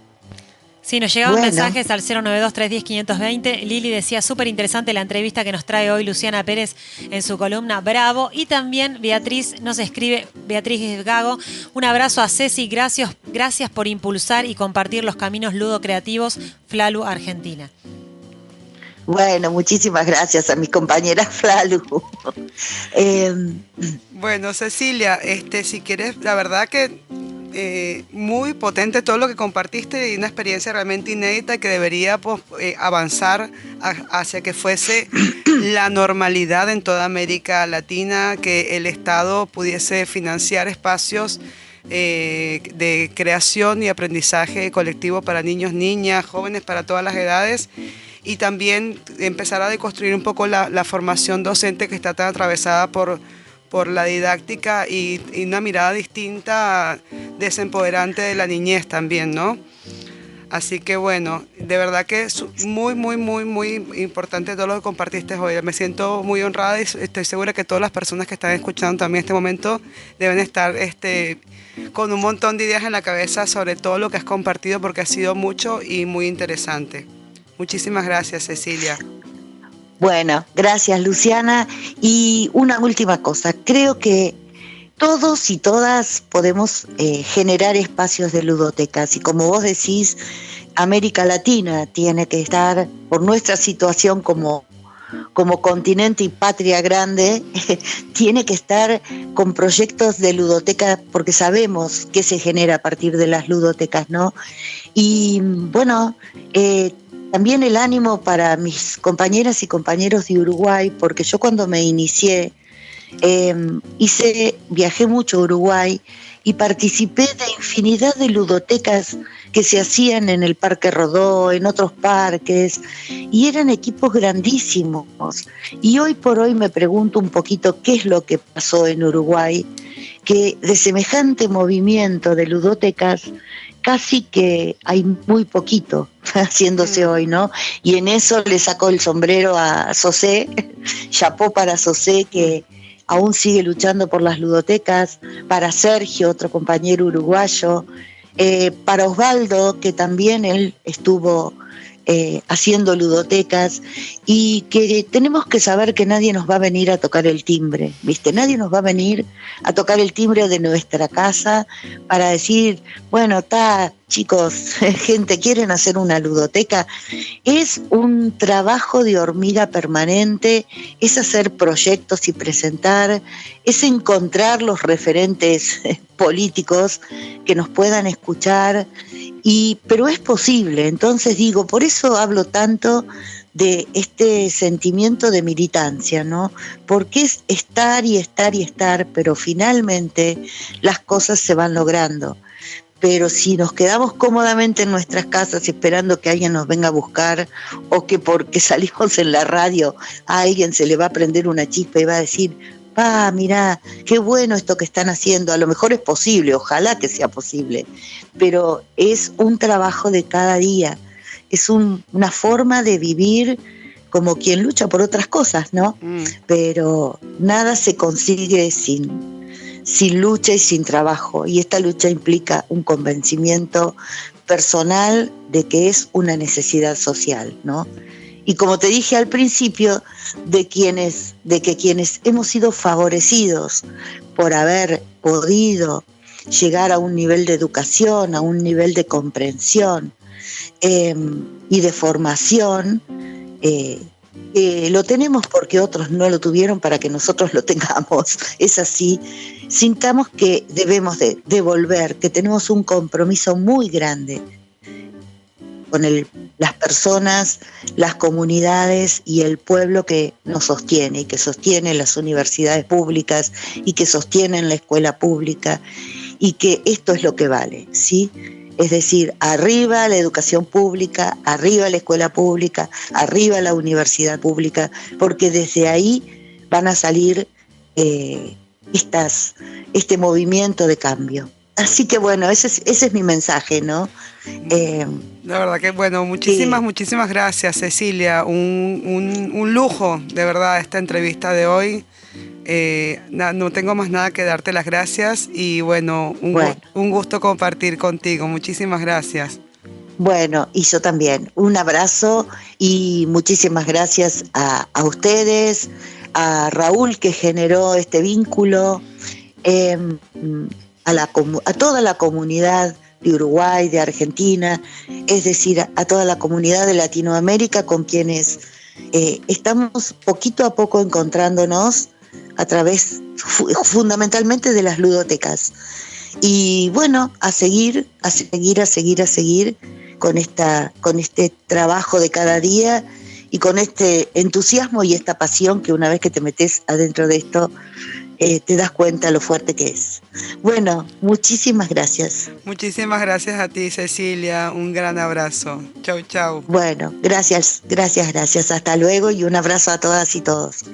Sí, nos llegaban mensajes al 092-310-520. Lili decía, súper interesante la entrevista que nos trae hoy Luciana Pérez en su columna Bravo. Y también Beatriz nos escribe, Beatriz Gago, un abrazo a Ceci, gracias por impulsar y compartir los caminos ludocreativos, Flalu, Argentina. Bueno, muchísimas gracias a mis compañeras Flalu. Bueno, Cecilia, si quieres, la verdad que muy potente todo lo que compartiste y una experiencia realmente inédita que debería avanzar hacia que fuese la normalidad en toda América Latina, que el Estado pudiese financiar espacios de creación y aprendizaje colectivo para niños, niñas, jóvenes, para todas las edades, y también empezar a deconstruir un poco la formación docente que está tan atravesada por la didáctica y una mirada distinta, desempoderante de la niñez también, ¿no? Así que bueno, de verdad que es muy, muy, muy, muy importante todo lo que compartiste hoy. Me siento muy honrada y estoy segura que todas las personas que están escuchando también en este momento deben estar con un montón de ideas en la cabeza sobre todo lo que has compartido, porque ha sido mucho y muy interesante. Muchísimas gracias, Cecilia. Bueno, gracias, Luciana. Y una última cosa, creo que todos y todas podemos generar espacios de ludotecas, y como vos decís, América Latina tiene que estar, por nuestra situación como continente y patria grande, tiene que estar con proyectos de ludoteca, porque sabemos qué se genera a partir de las ludotecas, ¿no? Y bueno, también el ánimo para mis compañeras y compañeros de Uruguay, porque yo cuando me inicié, viajé mucho a Uruguay y participé de infinidad de ludotecas que se hacían en el Parque Rodó, en otros parques, y eran equipos grandísimos. Y hoy por hoy me pregunto un poquito qué es lo que pasó en Uruguay, que de semejante movimiento de ludotecas casi que hay muy poquito haciéndose hoy, ¿no? Y en eso le sacó el sombrero a Sosé, chapó para Sosé, que aún sigue luchando por las ludotecas, para Sergio, otro compañero uruguayo, para Osvaldo, que también él estuvo haciendo ludotecas, y que tenemos que saber que nadie nos va a venir a tocar el timbre, ¿viste? Nadie nos va a venir a tocar el timbre de nuestra casa para decir, bueno, chicos, gente, ¿quieren hacer una ludoteca? Es un trabajo de hormiga permanente, es hacer proyectos y presentar, es encontrar los referentes políticos que nos puedan escuchar, pero es posible. Entonces digo, por eso hablo tanto de este sentimiento de militancia, ¿no? Porque es estar y estar y estar, pero finalmente las cosas se van logrando. Pero si nos quedamos cómodamente en nuestras casas esperando que alguien nos venga a buscar, o que porque salimos en la radio a alguien se le va a prender una chispa y va a decir, mirá, qué bueno esto que están haciendo, a lo mejor es posible, ojalá que sea posible, pero es un trabajo de cada día, es una forma de vivir como quien lucha por otras cosas, ¿no? Pero nada se consigue sin lucha y sin trabajo, y esta lucha implica un convencimiento personal de que es una necesidad social, ¿no? y como te dije al principio, de que quienes hemos sido favorecidos por haber podido llegar a un nivel de educación, a un nivel de comprensión y de formación, lo tenemos porque otros no lo tuvieron para que nosotros lo tengamos. Es así. Sintamos que debemos de devolver, que tenemos un compromiso muy grande con las personas, las comunidades y el pueblo que nos sostiene y que sostiene las universidades públicas y que sostienen la escuela pública, y que esto es lo que vale, ¿sí? Es decir, arriba la educación pública, arriba la escuela pública, arriba la universidad pública, porque desde ahí van a salir este movimiento de cambio. Así que bueno, ese es mi mensaje, ¿no? La verdad que bueno, muchísimas gracias, Cecilia. Un lujo, de verdad, esta entrevista de hoy. No tengo más nada que darte las gracias y bueno, un gusto compartir contigo. Muchísimas gracias. Bueno, y yo también. Un abrazo y muchísimas gracias a ustedes, a Raúl que generó este vínculo, a toda la comunidad de Uruguay, de Argentina, es decir, a toda la comunidad de Latinoamérica con quienes estamos poquito a poco encontrándonos a través fundamentalmente de las ludotecas. Y bueno, a seguir con este trabajo de cada día y con este entusiasmo y esta pasión que una vez que te metes adentro de esto, te das cuenta lo fuerte que es. Bueno, muchísimas gracias. Muchísimas gracias a ti, Cecilia. Un gran abrazo. Chau, chau. Bueno, gracias. Hasta luego y un abrazo a todas y todos.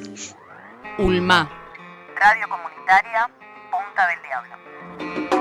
ULMA, Radio Comunitaria Punta del Diablo.